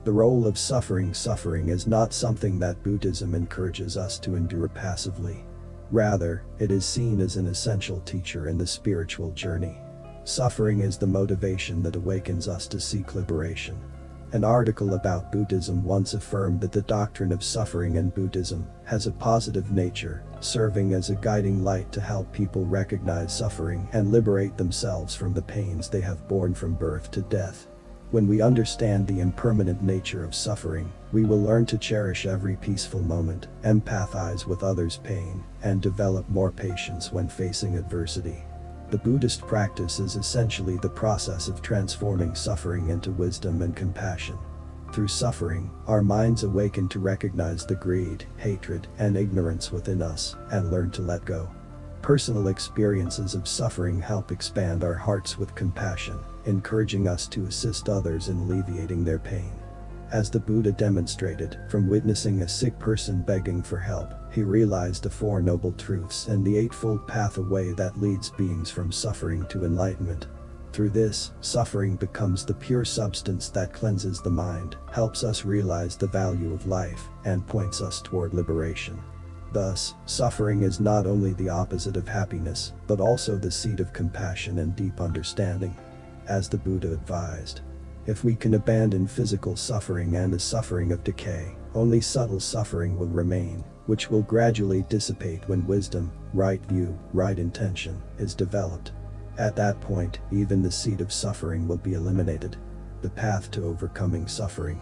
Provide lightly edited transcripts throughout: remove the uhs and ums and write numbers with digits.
The role of suffering. Suffering is not something that Buddhism encourages us to endure passively. Rather, it is seen as an essential teacher in the spiritual journey. Suffering is the motivation that awakens us to seek liberation. An article about Buddhism once affirmed that the doctrine of suffering in Buddhism has a positive nature, serving as a guiding light to help people recognize suffering and liberate themselves from the pains they have borne from birth to death. When we understand the impermanent nature of suffering, we will learn to cherish every peaceful moment, empathize with others' pain, and develop more patience when facing adversity. The Buddhist practice is essentially the process of transforming suffering into wisdom and compassion. Through suffering, our minds awaken to recognize the greed, hatred, and ignorance within us, and learn to let go. Personal experiences of suffering help expand our hearts with compassion, encouraging us to assist others in alleviating their pain. As the Buddha demonstrated, from witnessing a sick person begging for help, he realized the Four Noble Truths and the Eightfold Path, a way that leads beings from suffering to enlightenment. Through this, suffering becomes the pure substance that cleanses the mind, helps us realize the value of life, and points us toward liberation. Thus, suffering is not only the opposite of happiness, but also the seed of compassion and deep understanding. As the Buddha advised, if we can abandon physical suffering and the suffering of decay, only subtle suffering will remain, which will gradually dissipate when wisdom, right view, right intention, is developed. At that point, even the seed of suffering will be eliminated. The path to overcoming suffering.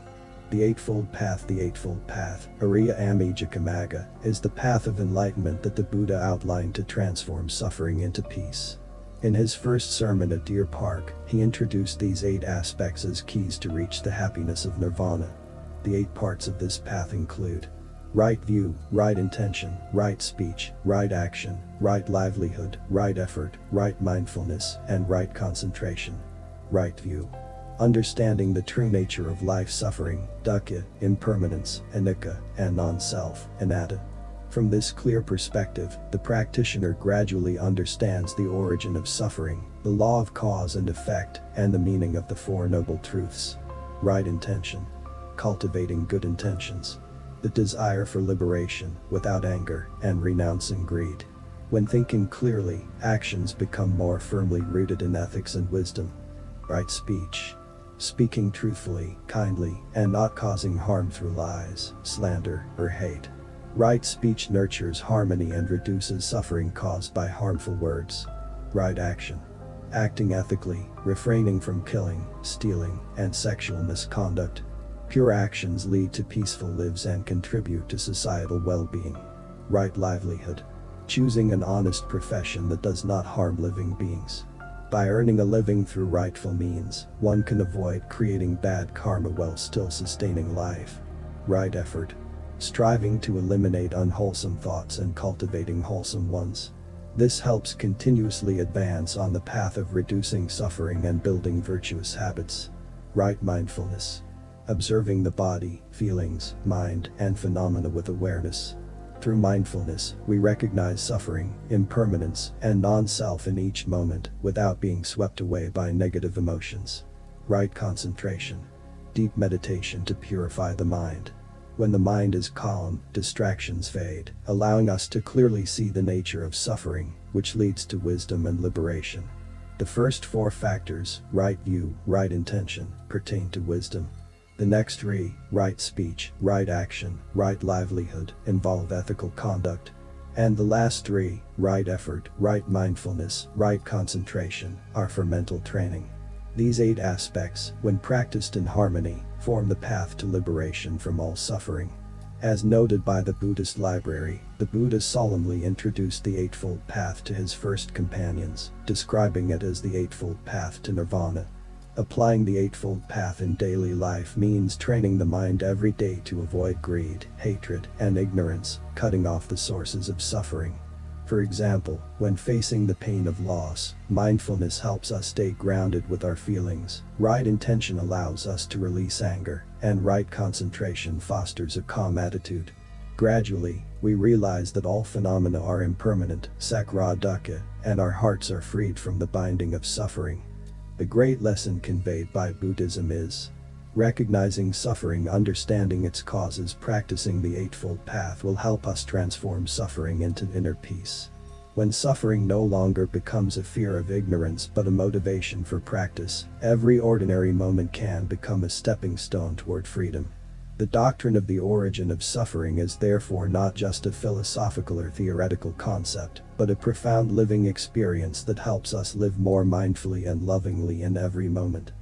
The Eightfold Path. The Eightfold Path, Ariya Amijjikamaga, is the path of enlightenment that the Buddha outlined to transform suffering into peace. In his first sermon at Deer Park, he introduced these 8 aspects as keys to reach the happiness of nirvana. The 8 parts of this path include right view, right intention, right speech, right action, right livelihood, right effort, right mindfulness, and right concentration. Right view. Understanding the true nature of life, suffering, dukkha, impermanence, anicca, and non-self, anatta. From this clear perspective, the practitioner gradually understands the origin of suffering, the law of cause and effect, and the meaning of the Four Noble Truths. Right intention. Cultivating good intentions. The desire for liberation, without anger, and renouncing greed. When thinking clearly, actions become more firmly rooted in ethics and wisdom. Right speech. Speaking truthfully, kindly, and not causing harm through lies, slander, or hate. Right speech nurtures harmony and reduces suffering caused by harmful words. Right action. Acting ethically, refraining from killing, stealing, and sexual misconduct. Pure actions lead to peaceful lives and contribute to societal well-being. Right livelihood. Choosing an honest profession that does not harm living beings. By earning a living through rightful means, one can avoid creating bad karma while still sustaining life. Right effort. Striving to eliminate unwholesome thoughts and cultivating wholesome ones. This helps continuously advance on the path of reducing suffering and building virtuous habits. Right mindfulness. Observing the body, feelings, mind, and phenomena with awareness. Through mindfulness, we recognize suffering, impermanence, and non-self in each moment without being swept away by negative emotions. Right concentration. Deep meditation to purify the mind. When the mind is calm, distractions fade, allowing us to clearly see the nature of suffering, which leads to wisdom and liberation. The first 4 factors, right view, right intention, pertain to wisdom. The next 3, right speech, right action, right livelihood, involve ethical conduct. And the last 3, right effort, right mindfulness, right concentration, are for mental training. These 8 aspects, when practiced in harmony, form the path to liberation from all suffering. As noted by the Buddhist library, the Buddha solemnly introduced the Eightfold Path to his first companions, describing it as the Eightfold Path to Nirvana. Applying the Eightfold Path in daily life means training the mind every day to avoid greed, hatred, and ignorance, cutting off the sources of suffering. For example, when facing the pain of loss, mindfulness helps us stay grounded with our feelings, right intention allows us to release anger, and right concentration fosters a calm attitude. Gradually, we realize that all phenomena are impermanent, sakkara dukkha, and our hearts are freed from the binding of suffering. The great lesson conveyed by Buddhism is, Recognizing suffering, understanding its causes, practicing the Eightfold Path will help us transform suffering into inner peace. When suffering no longer becomes a fear of ignorance but a motivation for practice, every ordinary moment can become a stepping stone toward freedom. The doctrine of the origin of suffering is therefore not just a philosophical or theoretical concept, but a profound living experience that helps us live more mindfully and lovingly in every moment.